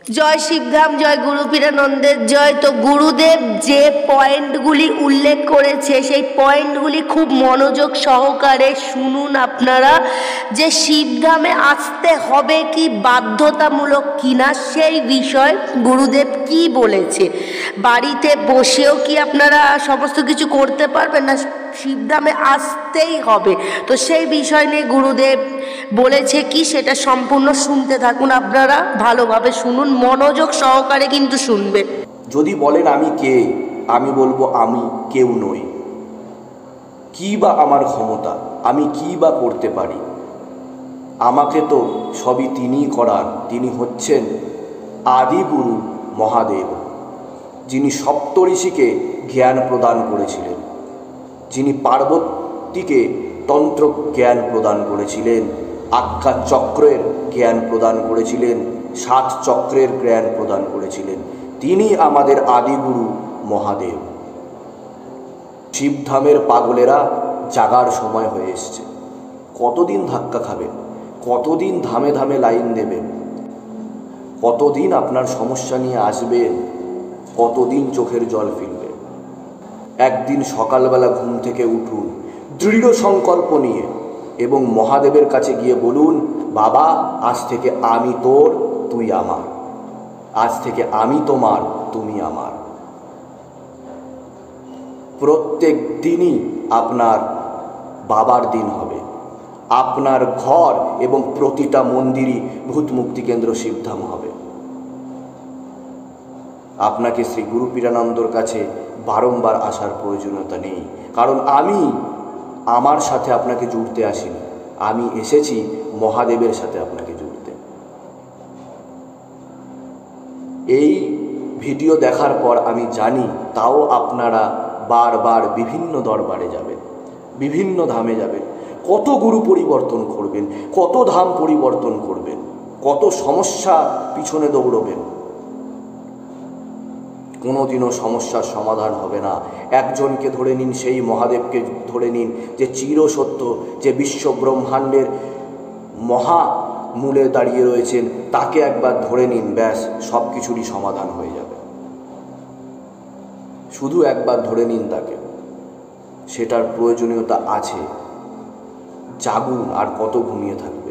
জয় শিবধাম, জয় গুরু পীরানন্দের জয়। তো গুরুদেব যে পয়েন্টগুলি উল্লেখ করেছে সেই পয়েন্টগুলি খুব মনোযোগ সহকারে শুনুন আপনারা, যে শিবধামে আসতে হবে কি বাধ্যতামূলক কিনা সেই বিষয় গুরুদেব কি বলেছে। বাড়িতে বসেও কি আপনারা সমস্ত কিছু করতে পারবেন না, শিবধামে আসতেই হবে। তো সেই বিষয় নিয়ে গুরুদেব বলেছে কি সেটা সম্পূর্ণ শুনতে থাকুন, আপনারা ভালোভাবে শুনুন, মনোযোগ সহকারে কিন্তু শুনবেন। যদি বলেন আমি কে, আমি বলবো আমি কেউ নই। কি বা আমার ক্ষমতা, আমি কি বা করতে পারি? আমাকে তো সবই তিনিই করান। তিনি হচ্ছেন আদিগুরু মহাদেব, যিনি সপ্তঋষিকে জ্ঞান প্রদান করেছিলেন, যিনি পার্বতীকে তন্ত্র জ্ঞান প্রদান করেছিলেন, আজ্ঞা চক্রের জ্ঞান প্রদান করেছিলেন, 7 চক্রের জ্ঞান প্রদান করেছিলেন। তিনি আমাদের আদিগুরু মহাদেব। শিবধামের পাগলেরা জাগার সময় হয়ে এসছে। কতদিন ধাক্কা খাবেন, কতদিন ধামে ধামে লাইন দেবেন, কতদিন আপনার সমস্যা নিয়ে আসবেন, কতদিন চোখের জল ফেলবেন? একদিন সকালবেলা ঘুম থেকে উঠুন দৃঢ় সংকল্প নিয়ে এবং মহাদেবের কাছে গিয়ে বলুন, বাবা আজ থেকে আমি তোর, তুই আমার। আজ থেকে আমি তোমার, তুমি আমার। প্রত্যেক দিনই আপনার বাবার দিন হবে। আপনার ঘর এবং প্রতিটা মন্দিরই ভূত মুক্তি কেন্দ্র শিবধাম হবে। আপনাকে শ্রী গুরু পীরানন্দর কাছে বারংবার আসার প্রয়োজনীয়তা নেই, কারণ আমি আমার সাথে আপনাকে জুড়তে আসিনি, আমি এসেছি মহাদেবের সাথে আপনাকে জুড়তে। এই ভিডিও দেখার পর আমি জানি তাও আপনারা বারবার বিভিন্ন দরবারে যাবেন, বিভিন্ন ধামে যাবেন, কত গুরু পরিবর্তন করবেন, কত ধাম পরিবর্তন করবেন, কত সমস্যা পিছনে দৌড়বেন। কোনোদিনও সমস্যার সমাধান হবে না। একজনকে ধরে নিন, সেই মহাদেবকে ধরে নিন যে চিরসত্য, যে বিশ্ব ব্রহ্মাণ্ডের মহা মূলে দাঁড়িয়ে রয়েছেন, তাকে একবার ধরে নিন, ব্যাস সব কিছুরই সমাধান হয়ে যাবে। শুধু একবার ধরে নিন তাকে, সেটার প্রয়োজনীয়তা আছে। জাগুন, আর কত ঘুমিয়ে থাকবে।